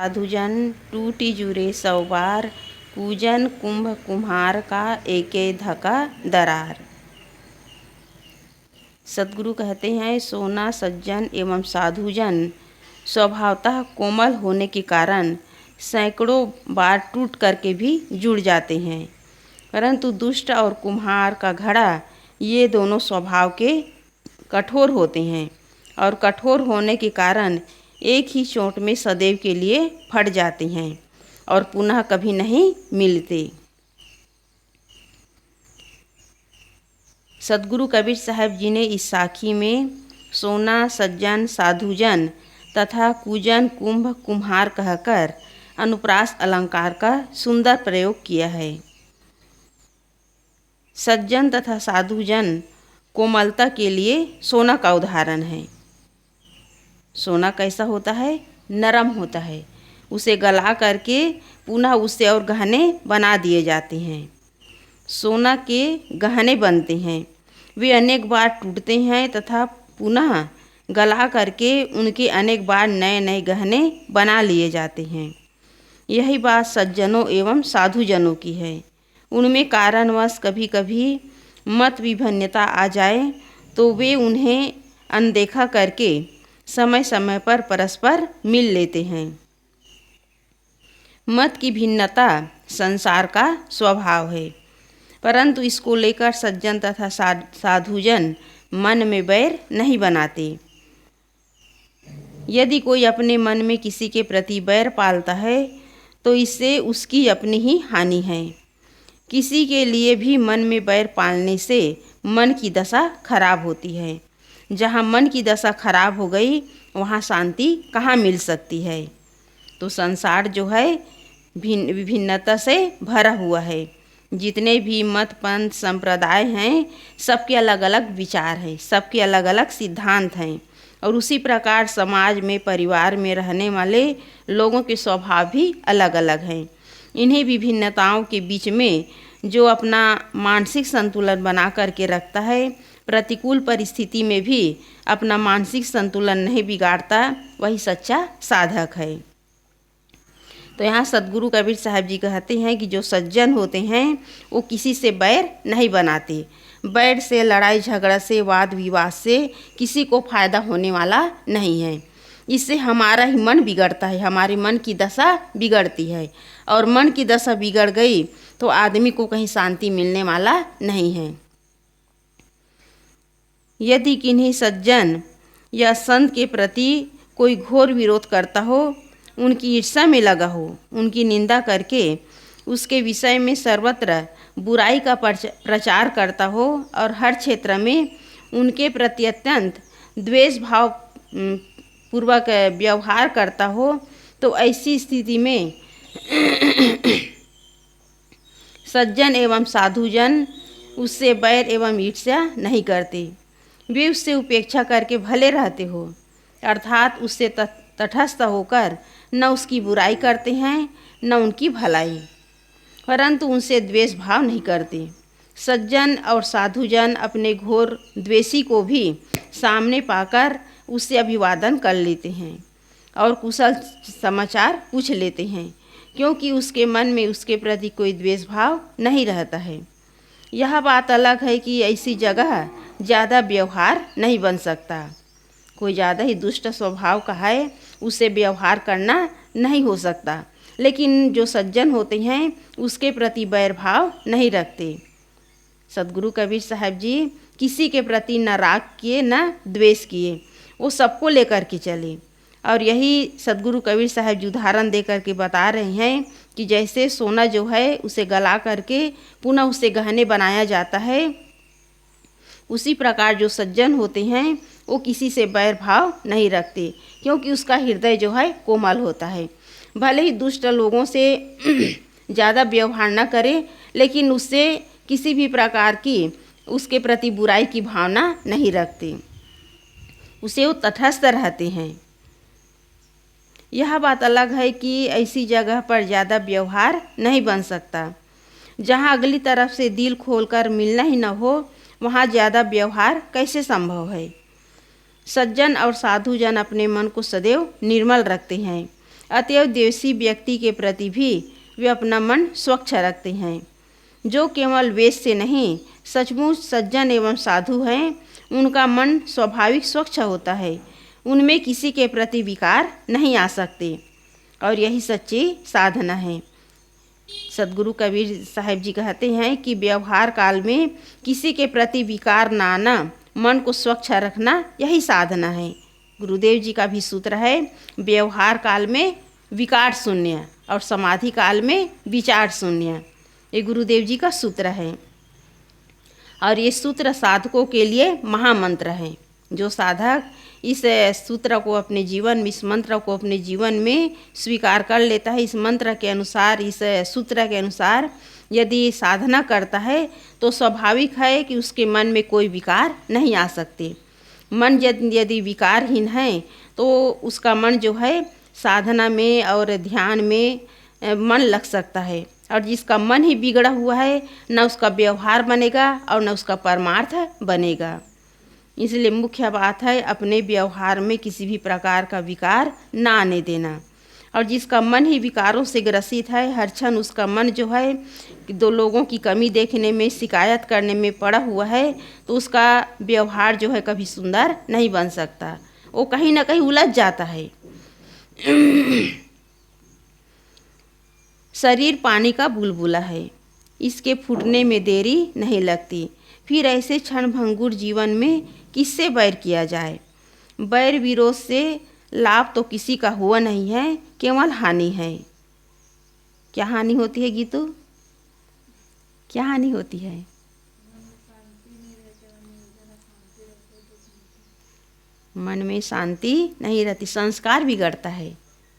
साधुजन टूटी जुरे सौ बार, पूजन कुंभ कुम्हार का एके धका दरार। सदगुरु कहते हैं, सोना सज्जन एवं साधुजन स्वभावतः कोमल होने के कारण सैकड़ों बार टूट करके भी जुड़ जाते हैं, परंतु दुष्ट और कुम्हार का घड़ा ये दोनों स्वभाव के कठोर होते हैं और कठोर होने के कारण एक ही चोट में सदैव के लिए फट जाते हैं और पुनः कभी नहीं मिलते। सदगुरु कबीर साहब जी ने इस साखी में सोना सज्जन साधुजन तथा कूजन कुंभ कुम्हार कहकर अनुप्रास अलंकार का सुंदर प्रयोग किया है। सज्जन तथा साधुजन कोमलता के लिए सोना का उदाहरण है। सोना कैसा होता है? नरम होता है। उसे गला करके पुनः उससे और गहने बना दिए जाते हैं। सोना के गहने बनते हैं, वे अनेक बार टूटते हैं तथा पुनः गला करके उनके अनेक बार नए नए गहने बना लिए जाते हैं। यही बात सज्जनों एवं साधुजनों की है। उनमें कारणवश कभी कभी मत विभिन्नता आ जाए तो वे उन्हें अनदेखा करके समय समय पर परस्पर मिल लेते हैं। मत की भिन्नता संसार का स्वभाव है, परंतु इसको लेकर सज्जन तथा साधुजन मन में बैर नहीं बनाते। यदि कोई अपने मन में किसी के प्रति बैर पालता है तो इससे उसकी अपनी ही हानि है। किसी के लिए भी मन में बैर पालने से मन की दशा खराब होती है। जहाँ मन की दशा खराब हो गई वहाँ शांति कहाँ मिल सकती है। तो संसार जो है विभिन्नता से भरा हुआ है। जितने भी मत पंथ संप्रदाय हैं, सबके अलग अलग विचार हैं, सबके अलग अलग सिद्धांत हैं और उसी प्रकार समाज में परिवार में रहने वाले लोगों के स्वभाव भी अलग अलग हैं। इन्हीं विभिन्नताओं के बीच में जो अपना मानसिक संतुलन बना करके रखता है, प्रतिकूल परिस्थिति में भी अपना मानसिक संतुलन नहीं बिगाड़ता, वही सच्चा साधक है। तो यहाँ सदगुरु कबीर साहब जी कहते हैं कि जो सज्जन होते हैं वो किसी से बैर नहीं बनाते। बैर से, लड़ाई झगड़ा से, वाद विवाद से किसी को फायदा होने वाला नहीं है। इससे हमारा ही मन बिगड़ता है, हमारे मन की दशा बिगड़ती है और मन की दशा बिगड़ गई तो आदमी को कहीं शांति मिलने वाला नहीं है। यदि किन्हीं सज्जन या संत के प्रति कोई घोर विरोध करता हो, उनकी ईर्ष्या में लगा हो, उनकी निंदा करके उसके विषय में सर्वत्र बुराई का प्रचार करता हो और हर क्षेत्र में उनके प्रति अत्यंत द्वेष भाव पूर्वक व्यवहार करता हो, तो ऐसी स्थिति में सज्जन एवं साधुजन उससे बैर एवं ईर्ष्या नहीं करते। वे उससे उपेक्षा करके भले रहते हो, अर्थात उससे तटस्थ होकर न उसकी बुराई करते हैं न उनकी भलाई, परंतु उनसे द्वेष भाव नहीं करते। सज्जन और साधुजन अपने घोर द्वेषी को भी सामने पाकर उससे अभिवादन कर लेते हैं और कुशल समाचार पूछ लेते हैं, क्योंकि उसके मन में उसके प्रति कोई द्वेष भाव नहीं रहता है। यह बात अलग है कि ऐसी जगह ज़्यादा व्यवहार नहीं बन सकता। कोई ज़्यादा ही दुष्ट स्वभाव का है, उससे व्यवहार करना नहीं हो सकता, लेकिन जो सज्जन होते हैं उसके प्रति बैर भाव नहीं रखते। सदगुरु कबीर साहब जी किसी के प्रति न राग किए न द्वेष किए, वो सबको लेकर के चले। और यही सदगुरु कबीर साहब जी उदाहरण दे करके बता रहे हैं कि जैसे सोना जो है उसे गला करके पुनः उससे गहने बनाया जाता है, उसी प्रकार जो सज्जन होते हैं वो किसी से बैर भाव नहीं रखते, क्योंकि उसका हृदय जो है कोमल होता है। भले ही दुष्ट लोगों से ज़्यादा व्यवहार न करे, लेकिन उससे किसी भी प्रकार की उसके प्रति बुराई की भावना नहीं रखते, उसे वो तटस्थ रहते हैं। यह बात अलग है कि ऐसी जगह पर ज़्यादा व्यवहार नहीं बन सकता। जहाँ अगली तरफ से दिल खोलकर मिलना ही न हो, वहाँ ज़्यादा व्यवहार कैसे संभव है। सज्जन और साधुजन अपने मन को सदैव निर्मल रखते हैं अतएव द्वेषी व्यक्ति के प्रति भी वे अपना मन स्वच्छ रखते हैं। जो केवल वेश से नहीं सचमुच सज्जन एवं साधु हैं, उनका मन स्वाभाविक स्वच्छ होता है। उनमें किसी के प्रति विकार नहीं आ सकते और यही सच्ची साधना है। सदगुरु कबीर साहिब जी कहते हैं कि व्यवहार काल में किसी के प्रति विकार ना आना, मन को स्वच्छ रखना, यही साधना है। गुरुदेव जी का भी सूत्र है, व्यवहार काल में विकार शून्य और समाधि काल में विचार शून्य। ये गुरुदेव जी का सूत्र है और ये सूत्र साधकों के लिए महामंत्र है। जो साधक इस सूत्र को अपने जीवन में, इस मंत्र को अपने जीवन में स्वीकार कर लेता है, इस मंत्र के अनुसार, इस सूत्र के अनुसार यदि साधना करता है तो स्वाभाविक है कि उसके मन में कोई विकार नहीं आ सकते। मन यदि विकारहीन है तो उसका मन जो है साधना में और ध्यान में मन लग सकता है, और जिसका मन ही बिगड़ा हुआ है न उसका व्यवहार बनेगा और न उसका परमार्थ बनेगा। इसलिए मुख्य बात है अपने व्यवहार में किसी भी प्रकार का विकार ना आने देना। और जिसका मन ही विकारों से ग्रसित है, हर क्षण उसका मन जो है दो लोगों की कमी देखने में, शिकायत करने में पड़ा हुआ है, तो उसका व्यवहार जो है कभी सुंदर नहीं बन सकता, वो कहीं ना कहीं उलझ जाता है। शरीर पानी का बुलबुला है, इसके फूटने में देरी नहीं लगती। फिर ऐसे क्षणभंगुर जीवन में किससे बैर किया जाए। बैर विरोध से लाभ तो किसी का हुआ नहीं है, केवल हानि है। क्या हानि होती है गीतू? क्या हानि होती है? मन में शांति नहीं रहती, संस्कार बिगड़ता है,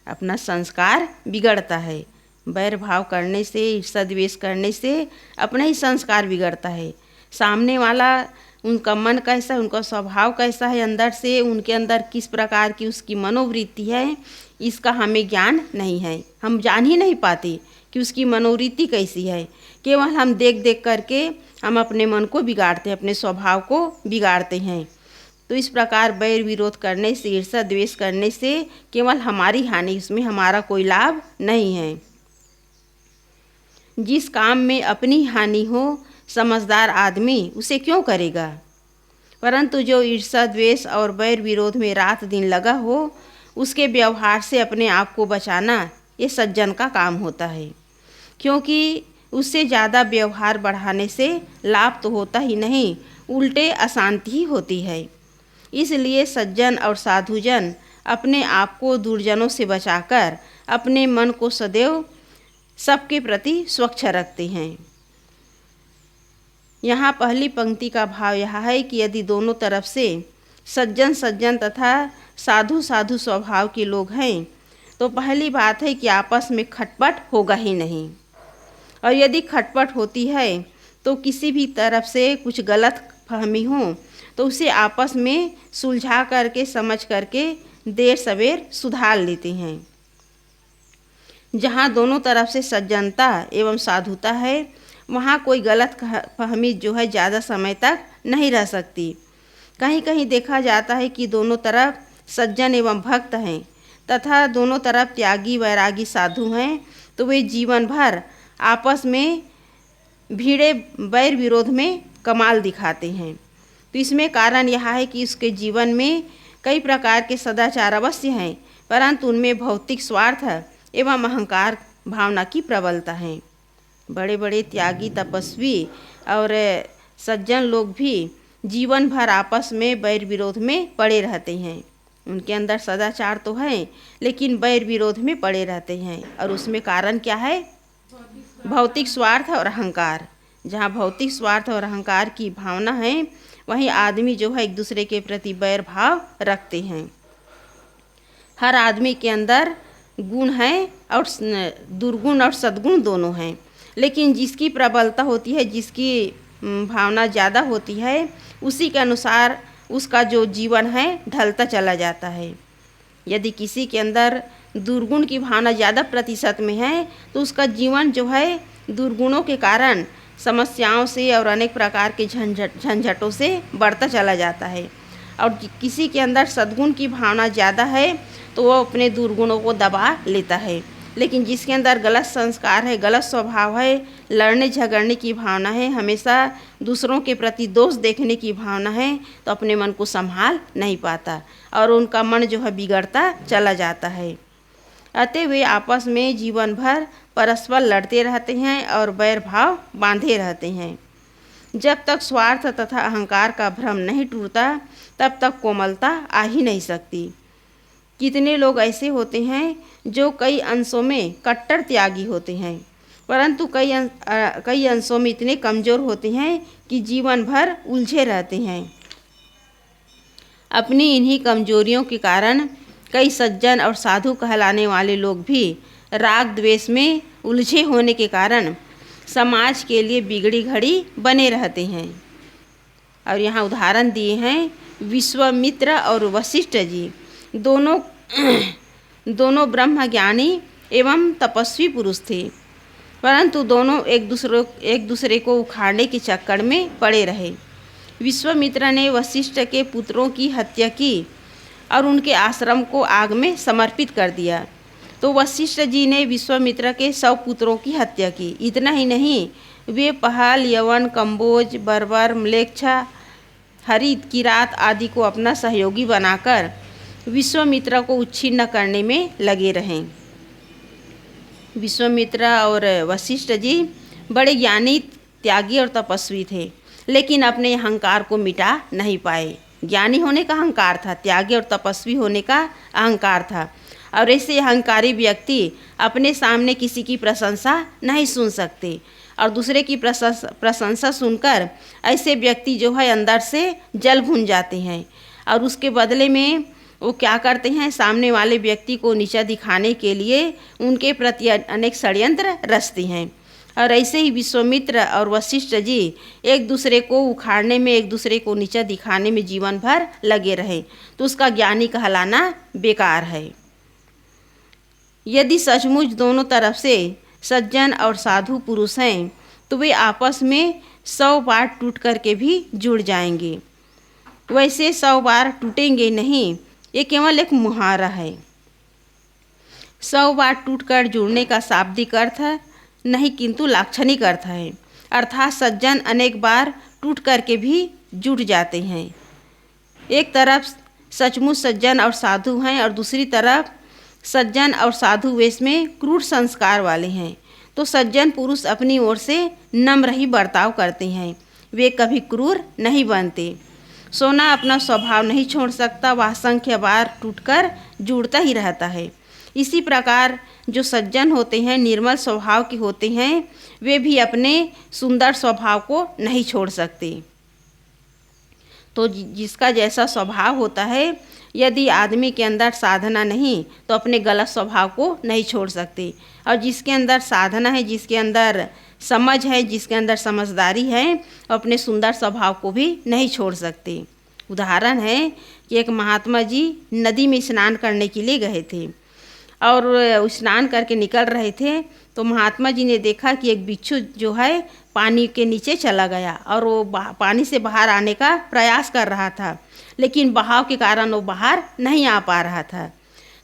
अपना संस्कार बिगड़ता है। बैर भाव करने से, ईर्ष्या द्वेष करने से अपना ही संस्कार बिगड़ता है। सामने वाला, उनका मन कैसा है, उनका स्वभाव कैसा है, अंदर से उनके अंदर किस प्रकार की उसकी मनोवृत्ति है, इसका हमें ज्ञान नहीं है। हम जान ही नहीं पाते कि उसकी मनोवृत्ति कैसी है। केवल हम देख देख करके हम अपने मन को बिगाड़ते हैं, अपने स्वभाव को बिगाड़ते हैं। तो इस प्रकार बैर विरोध करने से, ईर्ष्या द्वेष करने से केवल हमारी हानि, इसमें हमारा कोई लाभ नहीं है। जिस काम में अपनी हानि हो समझदार आदमी उसे क्यों करेगा, परंतु जो ईर्ष्या द्वेष और बैर विरोध में रात दिन लगा हो, उसके व्यवहार से अपने आप को बचाना ये सज्जन का काम होता है। क्योंकि उससे ज़्यादा व्यवहार बढ़ाने से लाभ तो होता ही नहीं, उल्टे अशांति ही होती है। इसलिए सज्जन और साधुजन अपने आप को दुर्जनों से बचाकर अपने मन को सदैव सबके प्रति स्वच्छ रखते हैं। यहाँ पहली पंक्ति का भाव यह है कि यदि दोनों तरफ से सज्जन सज्जन तथा साधु साधु स्वभाव के लोग हैं तो पहली बात है कि आपस में खटपट होगा ही नहीं, और यदि खटपट होती है तो किसी भी तरफ से कुछ गलत फहमी हो तो उसे आपस में सुलझा करके, समझ करके देर सवेर सुधार लेते हैं। जहाँ दोनों तरफ से सज्जनता एवं साधुता है वहाँ कोई गलत फहमी जो है ज़्यादा समय तक नहीं रह सकती। कहीं कहीं देखा जाता है कि दोनों तरफ सज्जन एवं भक्त हैं तथा दोनों तरफ त्यागी वैरागी साधु हैं, तो वे जीवन भर आपस में भीड़े बैर विरोध में कमाल दिखाते हैं। तो इसमें कारण यह है कि उसके जीवन में कई प्रकार के सदाचार अवश्य हैं, परंतु उनमें भौतिक स्वार्थ एवं अहंकार भावना की प्रबलता है। बड़े बड़े त्यागी तपस्वी और सज्जन लोग भी जीवन भर आपस में बैर विरोध में पड़े रहते हैं। उनके अंदर सदाचार तो है लेकिन बैर विरोध में पड़े रहते हैं, और उसमें कारण क्या है? भौतिक स्वार्थ और अहंकार। जहाँ भौतिक स्वार्थ और अहंकार की भावना है वहीं आदमी जो है एक दूसरे के प्रति बैर भाव रखते हैं। हर आदमी के अंदर गुण है और दुर्गुण और सद्गुण दोनों हैं, लेकिन जिसकी प्रबलता होती है, जिसकी भावना ज़्यादा होती है, उसी के अनुसार उसका जो जीवन है ढलता चला जाता है। यदि किसी के अंदर दुर्गुण की भावना ज़्यादा प्रतिशत में है तो उसका जीवन जो है दुर्गुणों के कारण समस्याओं से और अनेक प्रकार के झंझटों से बढ़ता चला जाता है। और किसी के अंदर सद्गुण की भावना ज़्यादा है तो वो अपने दुर्गुणों को दबा लेता है। लेकिन जिसके अंदर गलत संस्कार है, गलत स्वभाव है, लड़ने झगड़ने की भावना है, हमेशा दूसरों के प्रति दोष देखने की भावना है, तो अपने मन को संभाल नहीं पाता और उनका मन जो है बिगड़ता चला जाता है। अतः वे आपस में जीवन भर परस्पर लड़ते रहते हैं और बैर भाव बांधे रहते हैं। जब तक स्वार्थ तथा अहंकार का भ्रम नहीं टूटता तब तक कोमलता आ ही नहीं सकती। कितने लोग ऐसे होते हैं जो कई अंशों में कट्टर त्यागी होते हैं, परंतु कई अंशों में इतने कमज़ोर होते हैं कि जीवन भर उलझे रहते हैं। अपनी इन्हीं कमजोरियों के कारण कई सज्जन और साधु कहलाने वाले लोग भी राग द्वेष में उलझे होने के कारण समाज के लिए बिगड़ी घड़ी बने रहते हैं। और यहाँ उदाहरण दिए हैं विश्वामित्र और वशिष्ठ जी, दोनों ब्रह्म ज्ञानी एवं तपस्वी पुरुष थे, परंतु दोनों एक दूसरे को उखाड़ने के चक्कर में पड़े रहे। विश्वामित्र ने वशिष्ठ के पुत्रों की हत्या की और उनके आश्रम को आग में समर्पित कर दिया, तो वशिष्ठ जी ने विश्वामित्र के 100 पुत्रों की हत्या की। इतना ही नहीं, वे पहल, यवन, कंबोज, बर्बर, म्लेच्छा, हरित, किरात आदि को अपना सहयोगी बनाकर विश्वामित्र को उच्छिन्न करने में लगे रहें। विश्वामित्र और वशिष्ठ जी बड़े ज्ञानी, त्यागी और तपस्वी थे, लेकिन अपने अहंकार को मिटा नहीं पाए। ज्ञानी होने का अहंकार था, त्यागी और तपस्वी होने का अहंकार था। और ऐसे अहंकारी व्यक्ति अपने सामने किसी की प्रशंसा नहीं सुन सकते और दूसरे की प्रशंसा सुनकर ऐसे व्यक्ति जो है अंदर से जल भून जाते हैं और उसके बदले में वो क्या करते हैं, सामने वाले व्यक्ति को नीचा दिखाने के लिए उनके प्रति अनेक षड्यंत्र रचते हैं। और ऐसे ही विश्वामित्र और वशिष्ठ जी एक दूसरे को उखाड़ने में, एक दूसरे को नीचा दिखाने में जीवन भर लगे रहे, तो उसका ज्ञानी कहलाना बेकार है। यदि सचमुच दोनों तरफ से सज्जन और साधु पुरुष हैं तो वे आपस में 100 बार टूट कर के भी जुड़ जाएंगे। वैसे 100 बार टूटेंगे नहीं, ये केवल एक मुहावरा है। 100 बार टूटकर जुड़ने का शाब्दिक अर्थ नहीं किंतु लाक्षणिक अर्थ है, अर्थात सज्जन अनेक बार टूट करके भी जुड़ जाते हैं। एक तरफ सचमुच सज्जन और साधु हैं और दूसरी तरफ सज्जन और साधु वेश में क्रूर संस्कार वाले हैं, तो सज्जन पुरुष अपनी ओर से नम्र ही बर्ताव करते हैं, वे कभी क्रूर नहीं बनते। सोना अपना स्वभाव नहीं छोड़ सकता, वह असंख्य बार टूटकर जुड़ता ही रहता है। इसी प्रकार जो सज्जन होते हैं, निर्मल स्वभाव के होते हैं, वे भी अपने सुंदर स्वभाव को नहीं छोड़ सकते। तो जिसका जैसा स्वभाव होता है, यदि आदमी के अंदर साधना नहीं तो अपने गलत स्वभाव को नहीं छोड़ सकते, और जिसके अंदर साधना है, जिसके अंदर समझ है, जिसके अंदर समझदारी है, अपने सुंदर स्वभाव को भी नहीं छोड़ सकते। उदाहरण है कि एक महात्मा जी नदी में स्नान करने के लिए गए थे और स्नान करके निकल रहे थे, तो महात्मा जी ने देखा कि एक बिच्छू जो है पानी के नीचे चला गया और वो पानी से बाहर आने का प्रयास कर रहा था, लेकिन बहाव के कारण वो बाहर नहीं आ पा रहा था।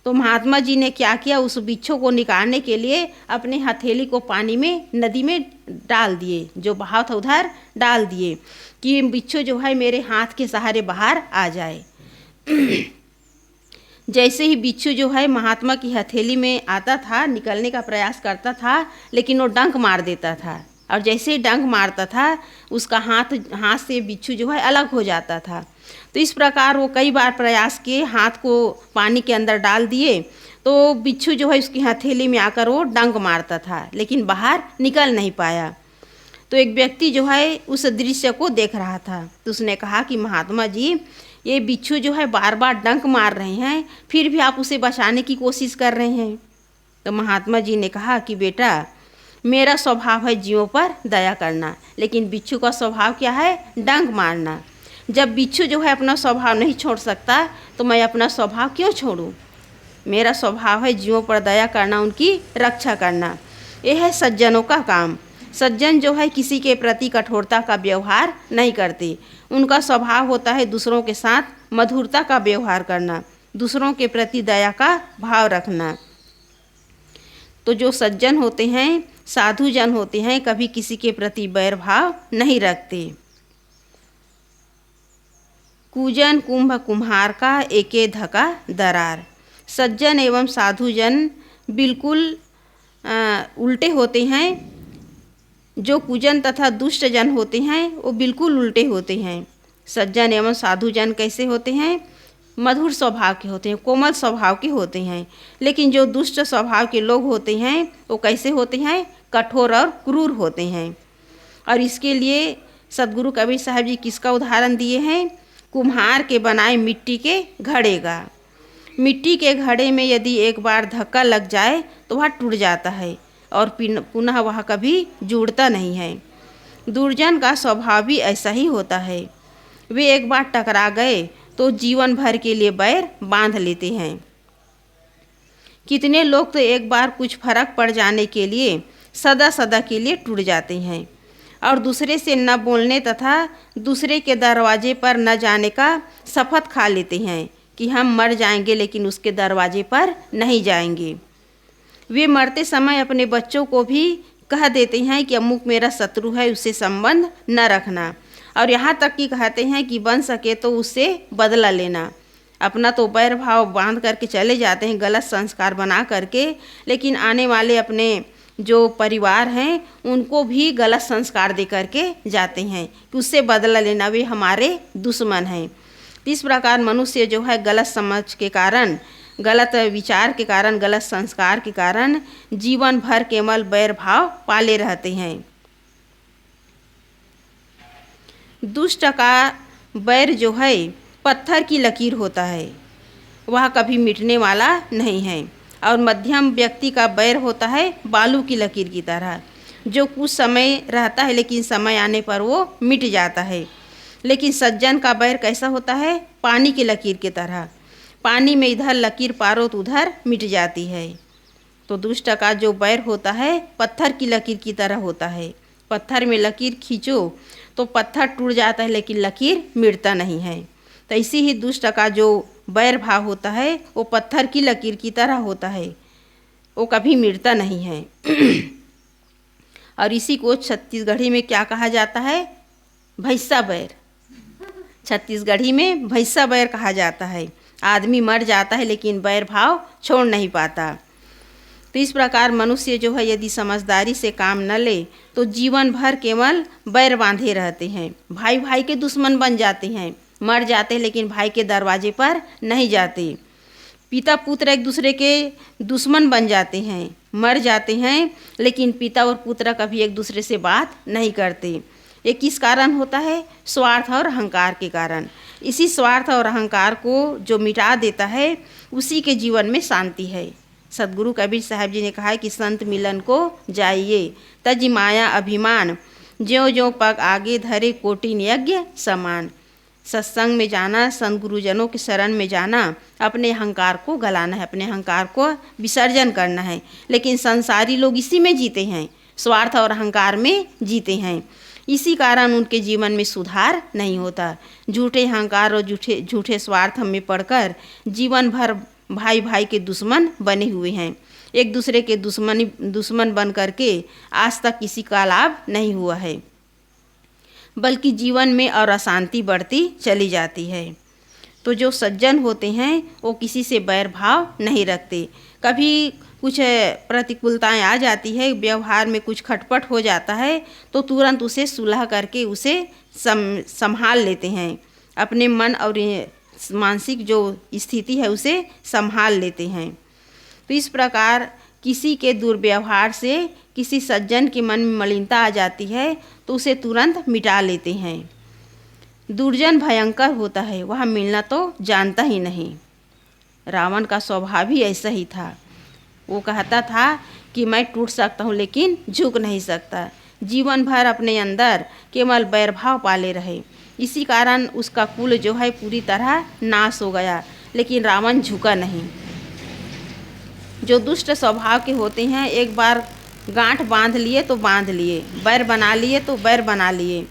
तो महात्मा जी ने क्या किया, उस बिच्छू को निकालने के लिए अपने हथेली को पानी में, नदी में डाल दिए, जो बहाव था उधर डाल दिए कि बिच्छू जो है मेरे हाथ के सहारे बाहर आ जाए। जैसे ही बिच्छू जो है महात्मा की हथेली में आता था, निकलने का प्रयास करता था, लेकिन वो डंक मार देता था, और जैसे ही डंक मारता था उसका हाथ से बिच्छू जो है अलग हो जाता था। तो इस प्रकार वो कई बार प्रयास किए, हाथ को पानी के अंदर डाल दिए, तो बिच्छू जो है उसकी हथेली में आकर वो डंक मारता था, लेकिन बाहर निकल नहीं पाया। तो एक व्यक्ति जो है उस दृश्य को देख रहा था, तो उसने कहा कि महात्मा जी, ये बिच्छू जो है बार बार डंक मार रहे हैं, फिर भी आप उसे बचाने की कोशिश कर रहे हैं। तो महात्मा जी ने कहा कि बेटा, मेरा स्वभाव है जीवों पर दया करना, लेकिन बिच्छू का स्वभाव क्या है, डंक मारना। जब बिच्छू जो है अपना स्वभाव नहीं छोड़ सकता तो मैं अपना स्वभाव क्यों छोड़ूं? मेरा स्वभाव है जीवों पर दया करना, उनकी रक्षा करना। यह है सज्जनों का काम। सज्जन जो है किसी के प्रति कठोरता का व्यवहार नहीं करते, उनका स्वभाव होता है दूसरों के साथ मधुरता का व्यवहार करना, दूसरों के प्रति दया का भाव रखना। तो जो सज्जन होते हैं, साधु जन होते हैं, कभी किसी के प्रति बैर भाव नहीं रखते। कूजन कुंभ कुम्हार का एके धका दरार। सज्जन एवं साधु जन बिल्कुल उल्टे होते हैं। जो कुजन तथा दुष्ट जन होते हैं वो बिल्कुल उल्टे होते हैं। सज्जन एवं साधु जन कैसे होते हैं? मधुर स्वभाव के होते हैं, कोमल स्वभाव के होते हैं। लेकिन जो दुष्ट स्वभाव के लोग होते हैं वो कैसे होते हैं? कठोर और क्रूर होते हैं। और इसके लिए सदगुरु कबीर साहब जी किसका उदाहरण दिए हैं? कुम्हार के बनाए मिट्टी के घड़े का। मिट्टी के घड़े में यदि एक बार धक्का लग जाए तो वह टूट जाता है और पुनः वह कभी जुड़ता नहीं है। दुर्जन का स्वभाव भी ऐसा ही होता है। वे एक बार टकरा गए तो जीवन भर के लिए बैर बांध लेते हैं। कितने लोग तो एक बार कुछ फर्क पड़ जाने के लिए सदा सदा के लिए टूट जाते हैं और दूसरे से न बोलने तथा दूसरे के दरवाजे पर न जाने का शपथ खा लेते हैं कि हम मर जाएंगे लेकिन उसके दरवाजे पर नहीं जाएंगे। वे मरते समय अपने बच्चों को भी कह देते हैं कि अमुक मेरा शत्रु है, उससे संबंध न रखना। और यहाँ तक कि कहते हैं कि बन सके तो उससे बदला लेना। अपना तो बैर भाव बांध करके चले जाते हैं, गलत संस्कार बना करके, लेकिन आने वाले अपने जो परिवार हैं उनको भी गलत संस्कार दे करके जाते हैं कि उससे बदला लेना, वे हमारे दुश्मन हैं। इस प्रकार मनुष्य जो है गलत समझ के कारण, गलत विचार के कारण, गलत संस्कार के कारण जीवन भर केवल बैर भाव पाले रहते हैं। दुष्ट का बैर जो है पत्थर की लकीर होता है, वह कभी मिटने वाला नहीं है। और मध्यम व्यक्ति का बैर होता है बालू की लकीर की तरह, जो कुछ समय रहता है लेकिन समय आने पर वो मिट जाता है। लेकिन सज्जन का बैर कैसा होता है? पानी की लकीर की तरह। पानी में इधर लकीर पारो तो उधर मिट जाती है। तो दुष्ट का जो बैर होता है पत्थर की लकीर की तरह होता है। पत्थर में लकीर खींचो तो पत्थर टूट जाता है लेकिन लकीर मिटता नहीं है। तो इसी ही दुष्ट का जो बैर भाव होता है वो पत्थर की लकीर की तरह होता है, वो कभी मिटता नहीं है। और इसी को छत्तीसगढ़ी में क्या कहा जाता है? भैंसा बैर। छत्तीसगढ़ी में भैंसा बैर कहा जाता है। आदमी मर जाता है लेकिन बैर भाव छोड़ नहीं पाता। तो इस प्रकार मनुष्य जो है यदि समझदारी से काम न ले तो जीवन भर केवल बैर बांधे रहते हैं। भाई भाई के दुश्मन बन जाते हैं, मर जाते हैं लेकिन भाई के दरवाजे पर नहीं जाते। पिता पुत्र एक दूसरे के दुश्मन बन जाते हैं, मर जाते हैं लेकिन पिता और पुत्र कभी एक दूसरे से बात नहीं करते। ये किस कारण होता है? स्वार्थ और अहंकार के कारण। इसी स्वार्थ और अहंकार को जो मिटा देता है उसी के जीवन में शांति है। सदगुरु कबीर साहब जी ने कहा है कि संत मिलन को जाइए, तज माया अभिमान, ज्यों ज्यों पग आगे धरे कोटिन यज्ञ समान। सत्संग में जाना, संत गुरुजनों के शरण में जाना, अपने अहंकार को गलाना है, अपने अहंकार को विसर्जन करना है। लेकिन संसारी लोग इसी में जीते हैं, स्वार्थ और अहंकार में जीते हैं। इसी कारण उनके जीवन में सुधार नहीं होता। झूठे अहंकार और झूठे स्वार्थ में पड़कर जीवन भर भाई भाई के दुश्मन बने हुए हैं। एक दूसरे के दुश्मन बन करके आज तक किसी का लाभ नहीं हुआ है, बल्कि जीवन में और अशांति बढ़ती चली जाती है। तो जो सज्जन होते हैं वो किसी से बैर भाव नहीं रखते। कभी कुछ प्रतिकूलताएं आ जाती है, व्यवहार में कुछ खटपट हो जाता है तो तुरंत उसे सुलह करके उसे संभाल लेते हैं। अपने मन और मानसिक जो स्थिति है उसे संभाल लेते हैं। तो इस प्रकार किसी के दुर्व्यवहार से किसी सज्जन के मन में मलिनता आ जाती है तो उसे तुरंत मिटा लेते हैं। दुर्जन भयंकर होता है, वह मिलना तो जानता ही नहीं। रावण का स्वभाव ही ऐसा ही था। वो कहता था कि मैं टूट सकता हूँ लेकिन झुक नहीं सकता। जीवन भर अपने अंदर केवल बैरभाव पाले रहे, इसी कारण उसका कुल जो है पूरी तरह नाश हो गया। लेकिन रावण झुका नहीं। जो दुष्ट स्वभाव के होते हैं एक बार गांठ बांध लिए तो बांध लिए, बैर बना लिए तो बैर बना लिए।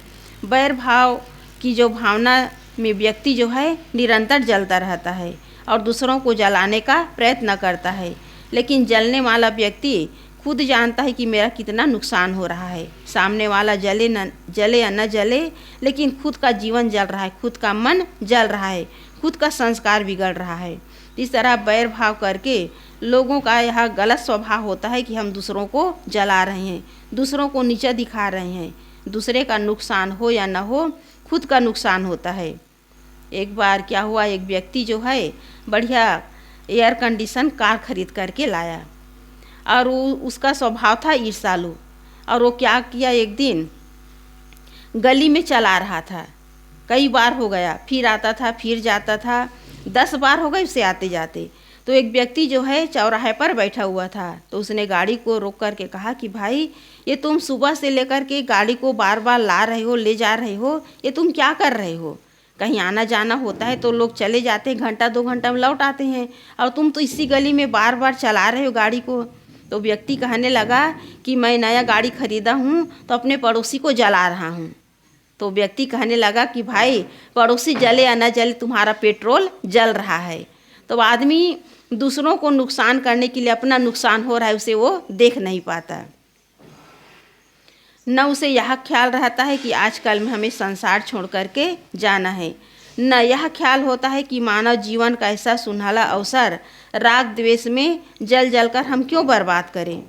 बैर भाव की जो भावना में व्यक्ति जो है निरंतर जलता रहता है और दूसरों को जलाने का प्रयत्न करता है। लेकिन जलने वाला व्यक्ति खुद जानता है कि मेरा कितना नुकसान हो रहा है। सामने वाला जले या न जले, लेकिन खुद का जीवन जल रहा है, खुद का मन जल रहा है, खुद का संस्कार बिगड़ रहा है। इस तरह बैर भाव करके लोगों का यह गलत स्वभाव होता है कि हम दूसरों को जला रहे हैं, दूसरों को नीचा दिखा रहे हैं। दूसरे का नुकसान हो या न हो, खुद का नुकसान होता है। एक बार क्या हुआ, एक व्यक्ति जो है बढ़िया एयर कंडीशन कार खरीद करके लाया और उसका स्वभाव था ईर्ष्यालु। और वो क्या किया, एक दिन गली में चला रहा था, कई बार हो गया, फिर आता था फिर जाता था, 10 बार हो गए उसे आते जाते। तो एक व्यक्ति जो है चौराहे पर बैठा हुआ था, तो उसने गाड़ी को रोक करके कहा कि भाई, ये तुम सुबह से लेकर के गाड़ी को बार बार ला रहे हो, ले जा रहे हो, ये तुम क्या कर रहे हो? कहीं आना जाना होता है तो लोग चले जाते हैं, घंटा 2 घंटा में लौट आते हैं, और तुम तो इसी गली में बार बार चला रहे हो गाड़ी को। तो व्यक्ति कहने लगा कि मैं नया गाड़ी खरीदा हूँ तो अपने पड़ोसी को जला रहा हूँ। तो व्यक्ति कहने लगा कि भाई, पड़ोसी जले या न जले, तुम्हारा पेट्रोल जल रहा है। तो आदमी दूसरों को नुकसान करने के लिए अपना नुकसान हो रहा है उसे वो देख नहीं पाता। न उसे यह ख्याल रहता है कि आजकल में हमें संसार छोड़ करके जाना है, न यह ख्याल होता है कि मानव जीवन का ऐसा सुनहला अवसर राग द्वेष में जल जल कर हम क्यों बर्बाद करें।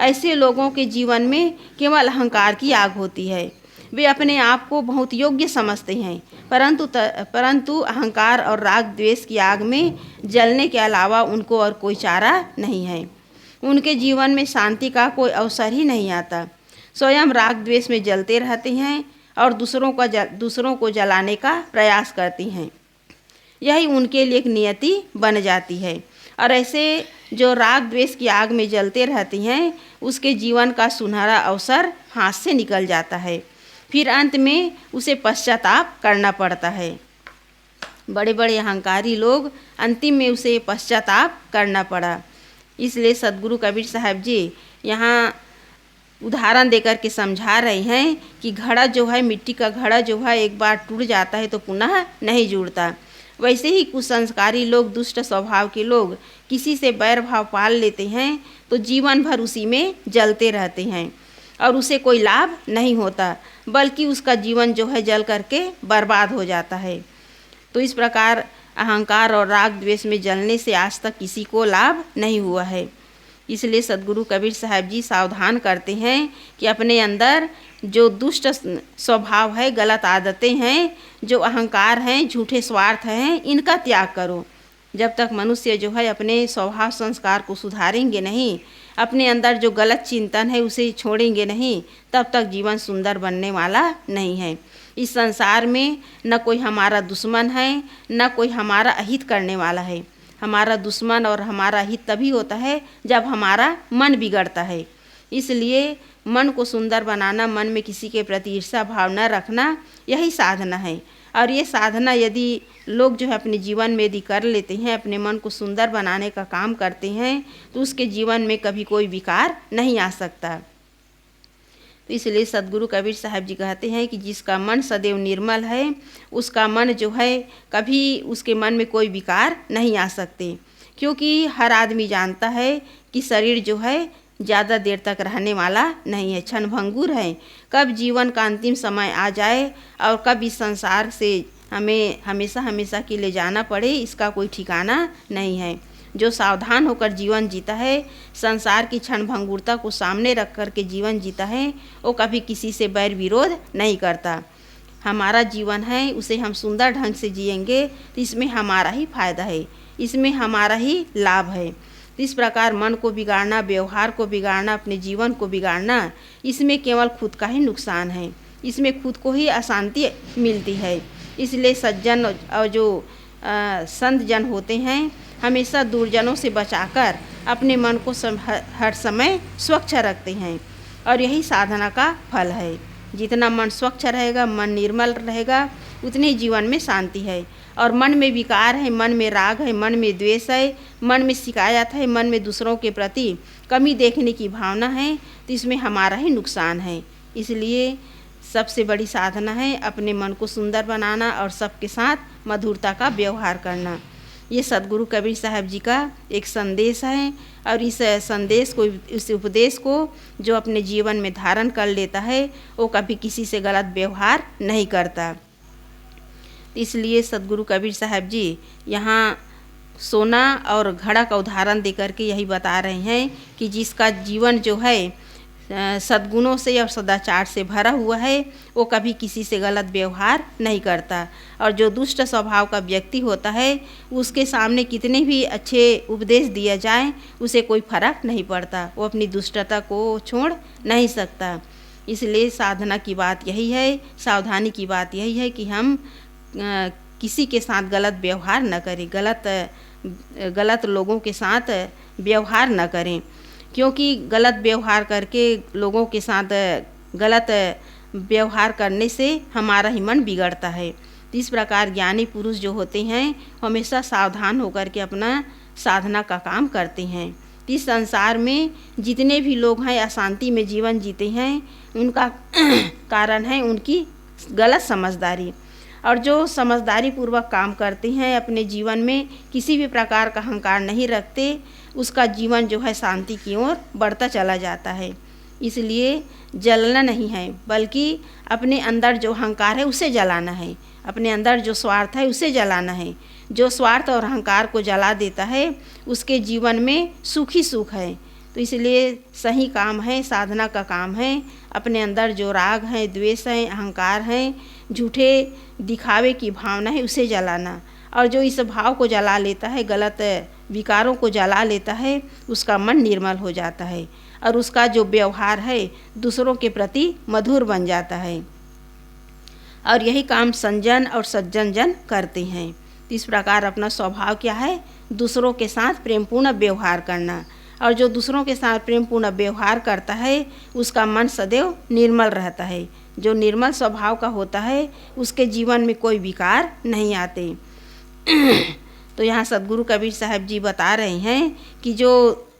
ऐसे लोगों के जीवन में केवल अहंकार की आग होती है। वे अपने आप को बहुत योग्य समझते हैं, परंतु अहंकार और राग द्वेष की आग में जलने के अलावा उनको और कोई चारा नहीं है। उनके जीवन में शांति का कोई अवसर ही नहीं आता। स्वयं राग द्वेष में जलते रहते हैं और दूसरों को जलाने का प्रयास करती हैं। यही उनके लिए एक नियति बन जाती है। और ऐसे जो राग द्वेष की आग में जलते रहती हैं, उसके जीवन का सुनहरा अवसर हाथ से निकल जाता है। फिर अंत में उसे पश्चाताप करना पड़ता है। बड़े बड़े अहंकारी लोग, अंतिम में उसे पश्चाताप करना पड़ा। इसलिए सद्गुरु कबीर साहब जी यहाँ उदाहरण देकर के समझा रहे हैं कि घड़ा जो है, मिट्टी का घड़ा जो है, एक बार टूट जाता है तो पुनः नहीं जुड़ता। वैसे ही कुसंस्कारी लोग, दुष्ट स्वभाव के लोग किसी से बैर भाव पाल लेते हैं तो जीवन भर उसी में जलते रहते हैं और उसे कोई लाभ नहीं होता, बल्कि उसका जीवन जो है जल करके बर्बाद हो जाता है। तो इस प्रकार अहंकार और राग द्वेष में जलने से आज तक किसी को लाभ नहीं हुआ है। इसलिए सद्गुरु कबीर साहब जी सावधान करते हैं कि अपने अंदर जो दुष्ट स्वभाव है, गलत आदतें हैं, जो अहंकार हैं, झूठे स्वार्थ हैं, इनका त्याग करो। जब तक मनुष्य जो है अपने स्वभाव संस्कार को सुधारेंगे नहीं, अपने अंदर जो गलत चिंतन है उसे छोड़ेंगे नहीं, तब तक जीवन सुंदर बनने वाला नहीं है। इस संसार में न कोई हमारा दुश्मन है, न कोई हमारा अहित करने वाला है। हमारा दुश्मन और हमारा हित तभी होता है जब हमारा मन बिगड़ता है। इसलिए मन को सुंदर बनाना, मन में किसी के प्रति ईर्ष्या भाव न रखना, यही साधना है। और ये साधना यदि लोग जो है अपने जीवन में यदि कर लेते हैं, अपने मन को सुंदर बनाने का काम करते हैं, तो उसके जीवन में कभी कोई विकार नहीं आ सकता। तो इसलिए सद्गुरु कबीर साहब जी कहते हैं कि जिसका मन सदैव निर्मल है, उसका मन जो है कभी उसके मन में कोई विकार नहीं आ सकते। क्योंकि हर आदमी जानता है कि शरीर जो है ज़्यादा देर तक रहने वाला नहीं है, क्षणभंगुर है। कब जीवन का अंतिम समय आ जाए और कब इस संसार से हमें हमेशा हमेशा के लिए जाना पड़े, इसका कोई ठिकाना नहीं है। जो सावधान होकर जीवन जीता है, संसार की क्षणभंगुरता को सामने रख कर के जीवन जीता है, वो कभी किसी से बैर विरोध नहीं करता। हमारा जीवन है, उसे हम सुंदर ढंग से जिएंगे तो इसमें हमारा ही फायदा है, इसमें हमारा ही लाभ है। इस प्रकार मन को बिगाड़ना, व्यवहार को बिगाड़ना, अपने जीवन को बिगाड़ना, इसमें केवल खुद का ही नुकसान है, इसमें खुद को ही अशांति मिलती है। इसलिए सज्जन और जो संत जन होते हैं, हमेशा दुर्जनों से बचाकर अपने मन को हर समय स्वच्छ रखते हैं, और यही साधना का फल है। जितना मन स्वच्छ रहेगा, मन निर्मल रहेगा, उतने जीवन में शांति है। और मन में विकार है, मन में राग है, मन में द्वेष है, मन में शिकायत है, मन में दूसरों के प्रति कमी देखने की भावना है, तो इसमें हमारा ही नुकसान है। इसलिए सबसे बड़ी साधना है अपने मन को सुंदर बनाना और सबके साथ मधुरता का व्यवहार करना। ये सदगुरु कबीर साहब जी का एक संदेश है। और इस संदेश को, इस उपदेश को जो अपने जीवन में धारण कर लेता है वो कभी किसी से गलत व्यवहार नहीं करता। इसलिए सदगुरु कबीर साहब जी यहाँ सोना और घड़ा का उदाहरण दे करके यही बता रहे हैं कि जिसका जीवन जो है सद्गुणों से और सदाचार से भरा हुआ है वो कभी किसी से गलत व्यवहार नहीं करता। और जो दुष्ट स्वभाव का व्यक्ति होता है उसके सामने कितने भी अच्छे उपदेश दिया जाए उसे कोई फर्क नहीं पड़ता, वो अपनी दुष्टता को छोड़ नहीं सकता। इसलिए साधना की बात यही है, सावधानी की बात यही है कि हम किसी के साथ गलत व्यवहार न करें, गलत लोगों के साथ व्यवहार न करें, क्योंकि गलत व्यवहार करके लोगों के साथ गलत व्यवहार करने से हमारा ही मन बिगड़ता है। इस प्रकार ज्ञानी पुरुष जो होते हैं हमेशा सावधान होकर के अपना साधना का काम करते हैं। इस संसार में जितने भी लोग हैं अशांति में जीवन जीते हैं उनका कारण है उनकी गलत समझदारी। और जो समझदारी पूर्वक काम करते हैं, अपने जीवन में किसी भी प्रकार का अहंकार नहीं रखते, उसका जीवन जो है शांति की ओर बढ़ता चला जाता है। इसलिए जलना नहीं है बल्कि अपने अंदर जो अहंकार है उसे जलाना है, अपने अंदर जो स्वार्थ है उसे जलाना है। जो स्वार्थ और अहंकार को जला देता है उसके जीवन में सुख ही सुख है। तो इसलिए सही काम है, साधना का काम है, अपने अंदर जो राग है, द्वेष है, अहंकार है, झूठे दिखावे की भावना है उसे जलाना। और जो इस भाव को जला लेता है, गलत विकारों को जला लेता है, उसका मन निर्मल हो जाता है और उसका जो व्यवहार है दूसरों के प्रति मधुर बन जाता है। और यही काम संजन और सज्जन जन करते हैं। इस प्रकार अपना स्वभाव क्या है, दूसरों के साथ प्रेमपूर्ण व्यवहार करना। और जो दूसरों के साथ प्रेमपूर्ण व्यवहार करता है उसका मन सदैव निर्मल रहता है। जो निर्मल स्वभाव का होता है उसके जीवन में कोई विकार नहीं आते। तो यहाँ सदगुरु कबीर साहब जी बता रहे हैं कि जो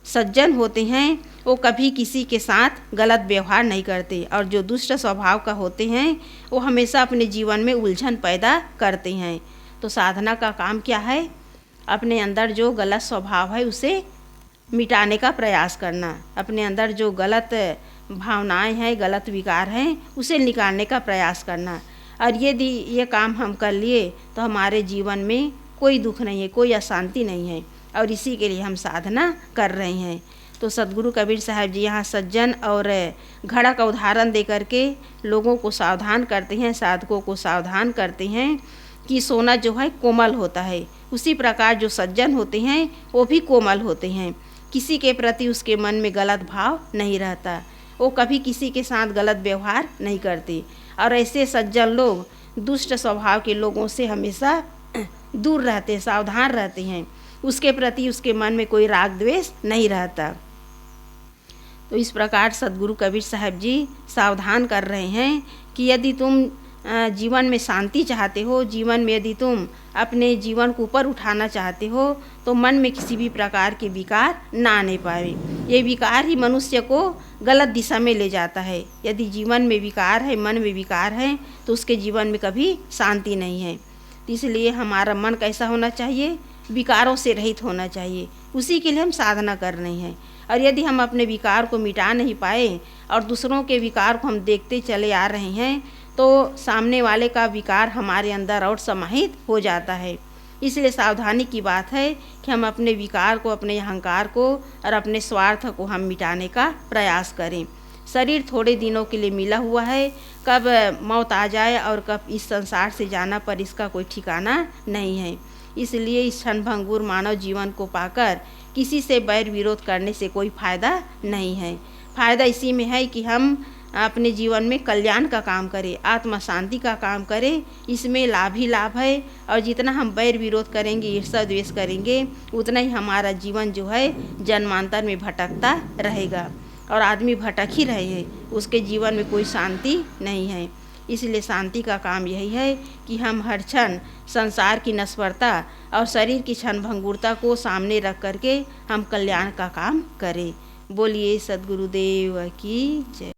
सज्जन होते हैं वो कभी किसी के साथ गलत व्यवहार नहीं करते, और जो दुष्ट स्वभाव का होते हैं वो हमेशा अपने जीवन में उलझन पैदा करते हैं। तो साधना का काम क्या है, अपने अंदर जो गलत स्वभाव है उसे मिटाने का प्रयास करना, अपने अंदर जो गलत भावनाएं हैं, गलत विकार हैं उसे निकालने का प्रयास करना। और यदि ये काम हम कर लिए तो हमारे जीवन में कोई दुख नहीं है, कोई अशांति नहीं है, और इसी के लिए हम साधना कर रहे हैं। तो सदगुरु कबीर साहब जी यहाँ सज्जन और घड़ा का उदाहरण दे करके लोगों को सावधान करते हैं, साधकों को सावधान करते हैं कि सोना जो है कोमल होता है, उसी प्रकार जो सज्जन होते हैं वो भी कोमल होते हैं। किसी के प्रति उसके मन में गलत भाव नहीं रहता, वो कभी किसी के साथ गलत व्यवहार नहीं करते। और ऐसे सज्जन लोग दुष्ट स्वभाव के लोगों से हमेशा दूर रहते, सावधान रहते हैं, उसके प्रति उसके मन में कोई राग द्वेष नहीं रहता। तो इस प्रकार सदगुरु कबीर साहब जी सावधान कर रहे हैं कि यदि तुम जीवन में शांति चाहते हो, जीवन में यदि तुम अपने जीवन को ऊपर उठाना चाहते हो तो मन में किसी भी प्रकार के विकार ना आने पाए। ये विकार ही मनुष्य को गलत दिशा में ले जाता है। यदि जीवन में विकार है, मन में विकार है तो उसके जीवन में कभी शांति नहीं है। इसलिए हमारा मन कैसा होना चाहिए, विकारों से रहित होना चाहिए। उसी के लिए हम साधना कर रहे हैं। और यदि हम अपने विकार को मिटा नहीं पाए और दूसरों के विकार को हम देखते चले आ रहे हैं तो सामने वाले का विकार हमारे अंदर और समाहित हो जाता है। इसलिए सावधानी की बात है कि हम अपने विकार को, अपने अहंकार को और अपने स्वार्थ को हम मिटाने का प्रयास करें। शरीर थोड़े दिनों के लिए मिला हुआ है, कब मौत आ जाए और कब इस संसार से जाना पर इसका कोई ठिकाना नहीं है। इसलिए इस क्षणभंगुर मानव जीवन को पाकर किसी से बैर विरोध करने से कोई फ़ायदा नहीं है। फ़ायदा इसी में है कि हम अपने जीवन में कल्याण का काम करें, आत्मा शांति का काम करें, इसमें लाभ ही लाभ है। और जितना हम बैर विरोध करेंगे, ईर्ष्या द्वेष करेंगे, उतना ही हमारा जीवन जो है जन्मांतर में भटकता रहेगा। और आदमी भटक ही रहे हैं, उसके जीवन में कोई शांति नहीं है। इसलिए शांति का काम यही है कि हम हर क्षण संसार की नश्वरता और शरीर की क्षणभंगुरता को सामने रख करके हम कल्याण का काम करें। बोलिए सद्गुरुदेव की जय।